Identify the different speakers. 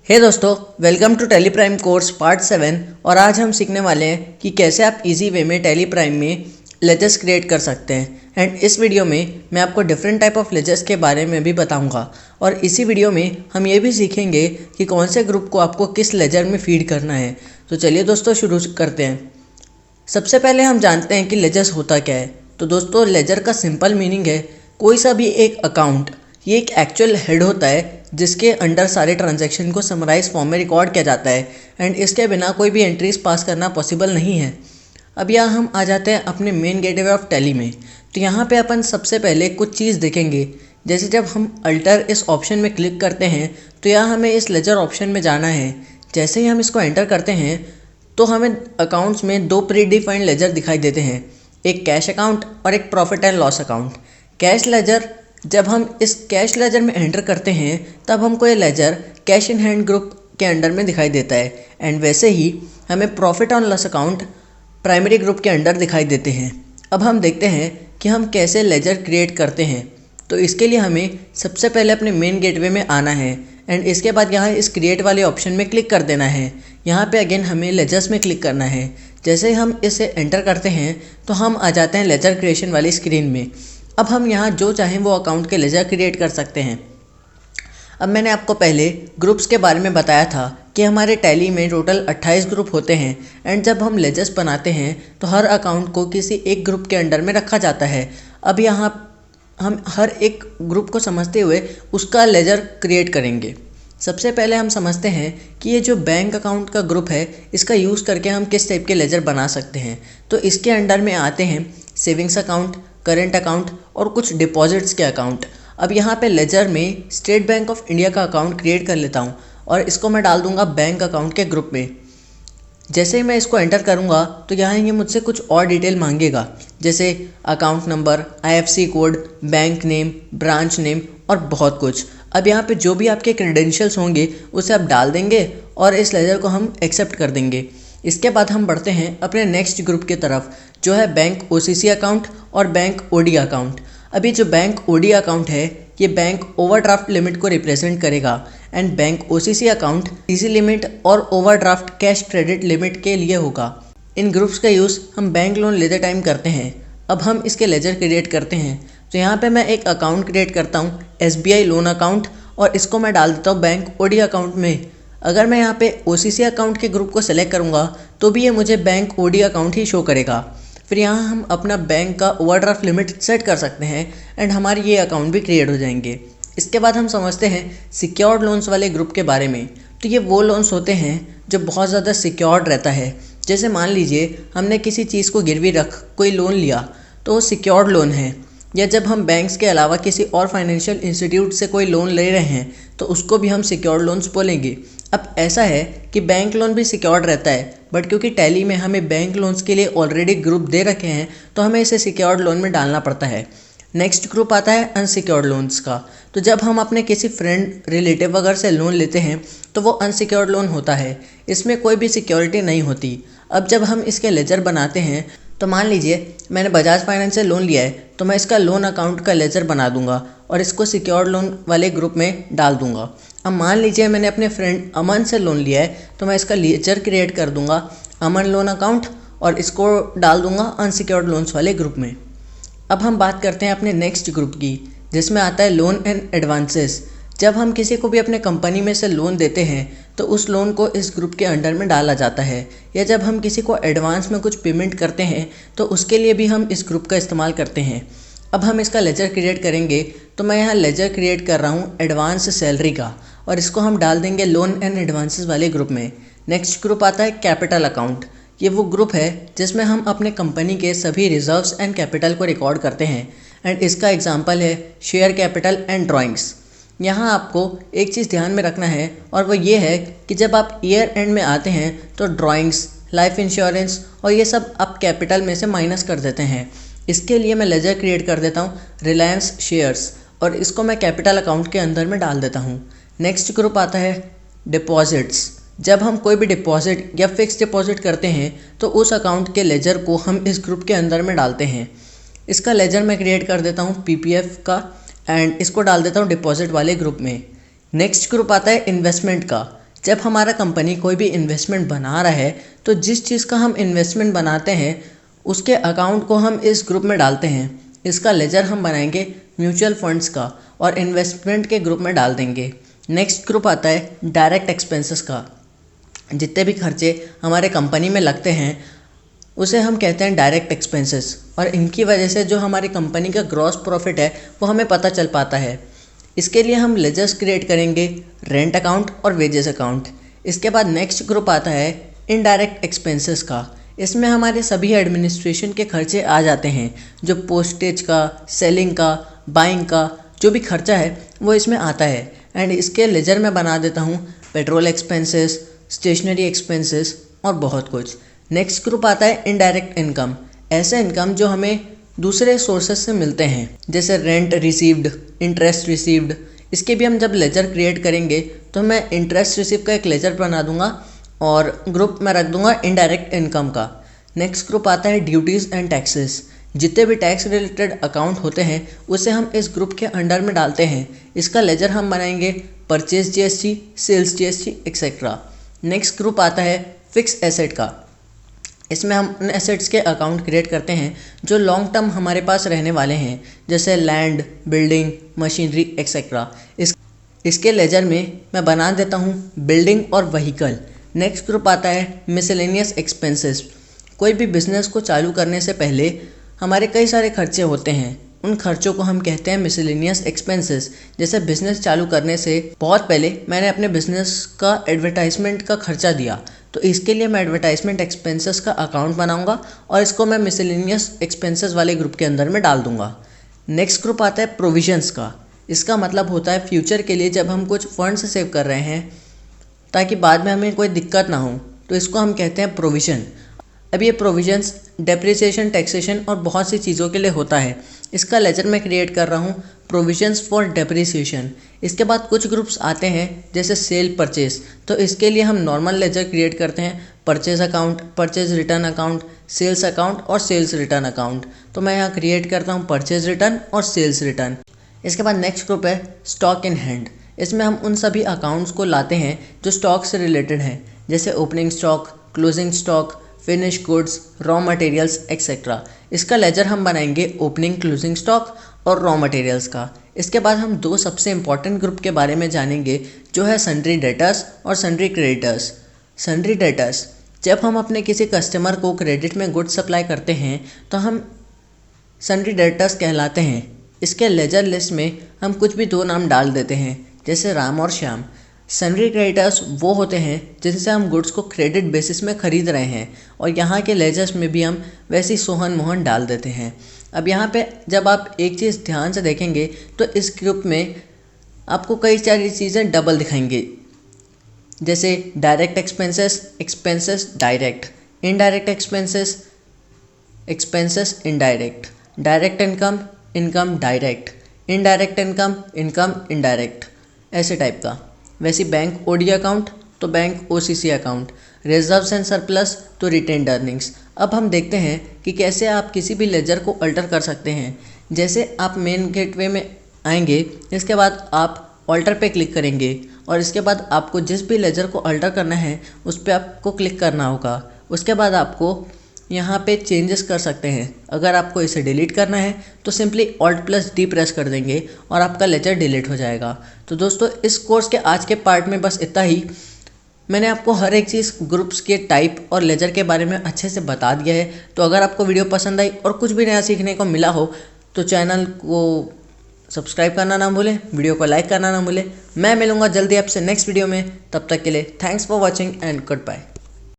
Speaker 1: हे दोस्तों, welcome to Tally Prime course part 7। और आज हम सीखने वाले हैं कि कैसे आप इजी वे में टैली प्राइम में लेजर्स क्रिएट कर सकते हैं। एंड इस वीडियो में मैं आपको डिफरेंट टाइप ऑफ लेजर्स के बारे में भी बताऊंगा। और इसी वीडियो में हम ये भी सीखेंगे कि कौन से ग्रुप को आपको किस लेजर में फीड करना है। तो चलिए दोस्तों शुरू करते हैं। सबसे पहले हम जानते हैं कि लेजर्स होता क्या है। तो दोस्तों, लेजर का सिंपल मीनिंग है कोई सा भी एक अकाउंट। ये एक एक्चुअल हेड होता है जिसके अंडर सारे ट्रांजैक्शन को समराइज फॉर्म में रिकॉर्ड किया जाता है। एंड इसके बिना कोई भी एंट्रीज पास करना पॉसिबल नहीं है। अब यहाँ हम आ जाते हैं अपने मेन गेटवे ऑफ टैली में। तो यहाँ पे अपन सबसे पहले कुछ चीज़ देखेंगे। जैसे जब हम अल्टर इस ऑप्शन में क्लिक करते हैं तो यहाँ हमें इस लेजर ऑप्शन में जाना है। जैसे ही हम इसको एंटर करते हैं तो हमें अकाउंट्स में दो प्री डिफाइंड लेजर दिखाई देते हैं, एक कैश अकाउंट और एक profit and loss account. Cash ledger, जब हम इस कैश लेजर में एंटर करते हैं तब हमको ये ledger cash in hand group के अंडर में दिखाई देता है। एंड वैसे ही हमें profit and loss account primary group के अंडर दिखाई देते हैं। अब हम देखते हैं कि हम कैसे लेजर क्रिएट करते हैं। तो इसके लिए हमें सबसे पहले अपने मेन गेटवे में आना है एंड इसके बाद यहाँ इस क्रिएट वाले ऑप्शन में क्लिक कर देना है। यहाँ पे अगेन हमें लेजर्स में क्लिक करना है। जैसे ही हम इसे एंटर करते हैं तो हम आ जाते हैं लेजर क्रिएशन वाली स्क्रीन में। अब हम यहाँ जो चाहें वो अकाउंट के लेजर क्रिएट कर सकते हैं। अब मैंने आपको पहले ग्रुप्स के बारे में बताया था कि हमारे टैली में टोटल 28 ग्रुप होते हैं। एंड जब हम लेजर्स बनाते हैं तो हर अकाउंट को किसी एक ग्रुप के अंडर में रखा जाता है। अब यहाँ हम हर एक ग्रुप को समझते हुए उसका लेजर क्रिएट करेंगे। सबसे पहले हम समझते हैं कि ये जो बैंक अकाउंट का ग्रुप है इसका यूज़ करके हम किस टाइप के लेजर बना सकते हैं। तो इसके अंडर में आते हैं सेविंग्स अकाउंट, करेंट अकाउंट और कुछ डिपॉजिट्स के अकाउंट। अब यहाँ पे लेजर में स्टेट बैंक ऑफ इंडिया का अकाउंट क्रिएट कर लेता हूँ और इसको मैं डाल दूँगा बैंक अकाउंट के ग्रुप में। जैसे ही मैं इसको एंटर करूँगा तो यहाँ ये मुझसे कुछ और डिटेल मांगेगा, जैसे account number, IFSC code, bank name, branch name और बहुत कुछ। अब यहाँ पे जो भी आपके क्रेडेंशियल्स होंगे उसे आप डाल देंगे और इस लेजर को हम एक्सेप्ट कर देंगे। इसके बाद हम बढ़ते हैं अपने नेक्स्ट ग्रुप की तरफ, जो है बैंक OCC अकाउंट और बैंक OD अकाउंट। अभी जो बैंक OD अकाउंट है ये बैंक ओवरड्राफ्ट लिमिट को रिप्रेजेंट करेगा and bank OCC account CC limit और ओवरड्राफ्ट कैश क्रेडिट लिमिट के लिए होगा। इन ग्रुप्स का यूज़ हम बैंक लोन लेते टाइम करते हैं। अब हम इसके लेजर क्रिएट करते हैं। तो यहाँ पे मैं एक अकाउंट क्रिएट करता हूँ SBI लोन अकाउंट और इसको मैं डाल देता हूँ बैंक OD अकाउंट में। अगर मैं यहाँ पे OCC अकाउंट के ग्रुप को सेलेक्ट करूँगा तो भी ये मुझे बैंक OD अकाउंट ही शो करेगा। फिर यहाँ हम अपना बैंक का ओवरड्राफ्ट लिमिट सेट कर सकते हैं एंड हमारे ये अकाउंट भी क्रिएट हो जाएंगे। इसके बाद हम समझते हैं सिक्योर्ड लोन्स वाले ग्रुप के बारे में। तो ये वो लोन्स होते हैं जो बहुत ज़्यादा सिक्योर्ड रहता है। जैसे मान लीजिए हमने किसी चीज़ को गिरवी रख कोई लोन लिया तो वो सिक्योर्ड लोन है। या जब हम बैंक्स के अलावा किसी और फाइनेंशियल इंस्टीट्यूट से कोई लोन ले रहे हैं तो उसको भी हम सिक्योर्ड लोन्स बोलेंगे। अब ऐसा है कि बैंक लोन भी सिक्योर्ड रहता है, बट क्योंकि टैली में हमें बैंक लोन्स के लिए ऑलरेडी ग्रुप दे रखे हैं तो हमें इसे सिक्योर्ड लोन में डालना पड़ता है। नेक्स्ट ग्रुप आता है अनसिक्योर्ड लोन्स का। तो जब हम अपने किसी फ्रेंड, रिलेटिव वगैरह से लोन लेते हैं तो वो अनसिक्योर्ड लोन होता है, इसमें कोई भी सिक्योरिटी नहीं होती। अब जब हम इसके लेजर बनाते हैं तो मान लीजिए मैंने बजाज फाइनेंस से लोन लिया है तो मैं इसका लोन अकाउंट का लेजर बना दूंगा और इसको सिक्योर्ड लोन वाले ग्रुप में डाल दूंगा। अब मान लीजिए मैंने अपने फ्रेंड अमन से लोन लिया है तो मैं इसका लेजर क्रिएट कर दूंगा अमन लोन अकाउंट और इसको डाल दूंगा अनसिक्योर्ड लोन्स वाले ग्रुप में। अब हम बात करते हैं अपने नेक्स्ट ग्रुप की, जिसमें आता है लोन एंड एडवांसेस। जब हम किसी को भी अपने कंपनी में से लोन देते हैं तो उस लोन को इस ग्रुप के अंडर में डाला जाता है। या जब हम किसी को एडवांस में कुछ पेमेंट करते हैं तो उसके लिए भी हम इस ग्रुप का इस्तेमाल करते हैं। अब हम इसका लेजर क्रिएट करेंगे। तो मैं यहाँ लेजर क्रिएट कर रहा हूँ एडवांस सैलरी का और इसको हम डाल देंगे लोन एंड एडवांसेस वाले ग्रुप में। नेक्स्ट ग्रुप आता है कैपिटल अकाउंट। ये वो ग्रुप है जिसमें हम अपने कंपनी के सभी रिजर्व्स एंड कैपिटल को रिकॉर्ड करते हैं एंड इसका एग्जांपल है शेयर कैपिटल एंड ड्राइंग्स। यहाँ आपको एक चीज़ ध्यान में रखना है और वो ये है कि जब आप ईयर एंड में आते हैं तो ड्राइंग्स, लाइफ इंश्योरेंस और ये सब आप कैपिटल में से माइनस कर देते हैं। इसके लिए मैं लेजर क्रिएट कर देता हूँ रिलायंस शेयर्स और इसको मैं कैपिटल अकाउंट के अंदर में डाल देता हूँ। नेक्स्ट ग्रुप आता है डिपॉजिट्स। जब हम कोई भी डिपॉजिट या फिक्स डिपॉजिट करते हैं तो उस अकाउंट के लेजर को हम इस ग्रुप के अंदर में डालते हैं। इसका लेजर मैं क्रिएट कर देता हूँ PPF का एंड इसको डाल देता हूँ डिपॉजिट वाले ग्रुप में। नेक्स्ट ग्रुप आता है इन्वेस्टमेंट का। जब हमारा कंपनी कोई भी इन्वेस्टमेंट बना रहा है तो जिस चीज़ का हम इन्वेस्टमेंट बनाते हैं उसके अकाउंट को हम इस ग्रुप में डालते हैं। इसका लेजर हम बनाएंगे म्यूचुअल फंड्स का और इन्वेस्टमेंट के ग्रुप में डाल देंगे। नेक्स्ट ग्रुप आता है डायरेक्ट एक्सपेंसेस का। जितने भी खर्चे हमारे कंपनी में लगते हैं उसे हम कहते हैं डायरेक्ट एक्सपेंसेस, और इनकी वजह से जो हमारी कंपनी का ग्रॉस प्रॉफिट है वो हमें पता चल पाता है। इसके लिए हम लेजर्स क्रिएट करेंगे, रेंट अकाउंट और वेजेस अकाउंट। इसके बाद नेक्स्ट ग्रुप आता है इनडायरेक्ट एक्सपेंसेस का। इसमें हमारे सभी एडमिनिस्ट्रेशन के खर्चे आ जाते हैं, जो पोस्टेज का, सेलिंग का, बाइंग का जो भी खर्चा है वो इसमें आता है। एंड इसके लेजर में बना देता हूँ पेट्रोल एक्सपेंसेस, स्टेशनरी एक्सपेंसेस और बहुत कुछ। नेक्स्ट ग्रुप आता है इनडायरेक्ट इनकम। ऐसे इनकम जो हमें दूसरे सोर्सेस से मिलते हैं, जैसे रेंट रिसीव्ड, इंटरेस्ट रिसीव्ड। इसके भी हम जब लेजर क्रिएट करेंगे तो मैं इंटरेस्ट रिसीव का एक लेजर बना दूंगा और ग्रुप में रख दूंगा इनडायरेक्ट इनकम का। नेक्स्ट ग्रुप आता है ड्यूटीज़ एंड टैक्सेस। जितने भी टैक्स रिलेटेड अकाउंट होते हैं उसे हम इस ग्रुप के अंडर में डालते हैं। इसका लेजर हम बनाएंगे purchase GST, sales GST etcetera. Next group आता है फिक्स एसेट का। इसमें हम उन एसेट्स के अकाउंट क्रिएट करते हैं जो लॉन्ग टर्म हमारे पास रहने वाले हैं, जैसे लैंड, बिल्डिंग, मशीनरी एक्सेट्रा। इसके लेजर में मैं बना देता हूँ बिल्डिंग और व्हीकल। नेक्स्ट ग्रुप आता है मिसलेनियस एक्सपेंसेस। कोई भी बिजनेस को चालू करने से पहले हमारे कई सारे खर्चे होते हैं, उन खर्चों को हम कहते हैं मिसलेनियस एक्सपेंसेस। जैसे बिजनेस चालू करने से बहुत पहले मैंने अपने बिजनेस का एडवर्टाइजमेंट का खर्चा दिया, तो इसके लिए मैं एडवर्टाइजमेंट एक्सपेंसेस का अकाउंट बनाऊंगा और इसको मैं मिसलेनियस एक्सपेंसेस वाले ग्रुप के अंदर में डाल दूंगा। नेक्स्ट ग्रुप आता है प्रोविजंस का। इसका मतलब होता है फ्यूचर के लिए जब हम कुछ फंड्स सेव कर रहे हैं ताकि बाद में हमें कोई दिक्कत ना हो, तो इसको हम कहते हैं प्रोविज़न। अब ये प्रोविजंस डेप्रिसिएशन, टैक्सेशन और बहुत सी चीज़ों के लिए होता है। इसका लेजर मैं क्रिएट कर रहा हूँ प्रोविजंस फॉर डेप्रिसिएशन। इसके बाद कुछ ग्रुप्स आते हैं जैसे सेल परचेज, तो इसके लिए हम नॉर्मल लेजर क्रिएट करते हैं purchase account, purchase return account, sales account और सेल्स रिटर्न अकाउंट। तो मैं यहाँ क्रिएट करता हूँ परचेज रिटर्न और सेल्स रिटर्न। इसके बाद नेक्स्ट ग्रुप है स्टॉक इन हैंड। इसमें हम उन सभी अकाउंट्स को लाते हैं जो स्टॉक से रिलेटेड हैं, जैसे opening stock, closing stock, finish goods, raw materials etcetera. इसका लेजर हम बनाएंगे ओपनिंग, क्लोजिंग स्टॉक और रॉ मटेरियल्स का। इसके बाद हम दो सबसे इंपॉर्टेंट ग्रुप के बारे में जानेंगे, जो है सन्ड्री डेटर्स और सन्ड्री क्रेडिटर्स। सन्ड्री डेटर्स, जब हम अपने किसी कस्टमर को क्रेडिट में गुड्स सप्लाई करते हैं तो हम सन्ड्री डेटर्स कहलाते हैं। इसके लेजर लिस्ट में हम कुछ भी दो नाम डाल देते हैं, जैसे राम और श्याम। सन्ड्री क्रेडिटर्स वो होते हैं जिनसे हम गुड्स को क्रेडिट बेसिस में ख़रीद रहे हैं, और यहाँ के लेजर्स में भी हम वैसी सोहन मोहन डाल देते हैं। अब यहाँ पे जब आप एक चीज़ ध्यान से देखेंगे तो इस ग्रुप में आपको कई सारी चीज़ें डबल दिखाएंगे, जैसे direct expenses, expenses direct, indirect expenses, expenses indirect, direct income, income direct, indirect income, income indirect, ऐसे टाइप का। वैसे बैंक ओडी अकाउंट तो bank OCC account, reserves and surplus तो रिटेन्ड अर्निंग्स। अब हम देखते हैं कि कैसे आप किसी भी लेजर को अल्टर कर सकते हैं। जैसे आप मेन गेटवे में आएंगे, इसके बाद आप ऑल्टर पे क्लिक करेंगे और इसके बाद आपको जिस भी लेजर को अल्टर करना है उस पर आपको क्लिक करना होगा। उसके बाद आपको यहाँ पे चेंजेस कर सकते हैं। अगर आपको इसे डिलीट करना है तो सिंपली Alt+D प्रेस कर देंगे और आपका लेजर डिलीट हो जाएगा। तो दोस्तों, इस कोर्स के आज के पार्ट में बस इतना ही। मैंने आपको हर एक चीज़ ग्रुप्स के टाइप और लेजर के बारे में अच्छे से बता दिया है। तो अगर आपको वीडियो पसंद आई और कुछ भी नया सीखने को मिला हो तो चैनल को सब्सक्राइब करना ना भूलें, वीडियो को लाइक करना ना भूलें। मैं मिलूँगा जल्दी आपसे नेक्स्ट वीडियो में। तब तक के लिए thanks for watching and good bye.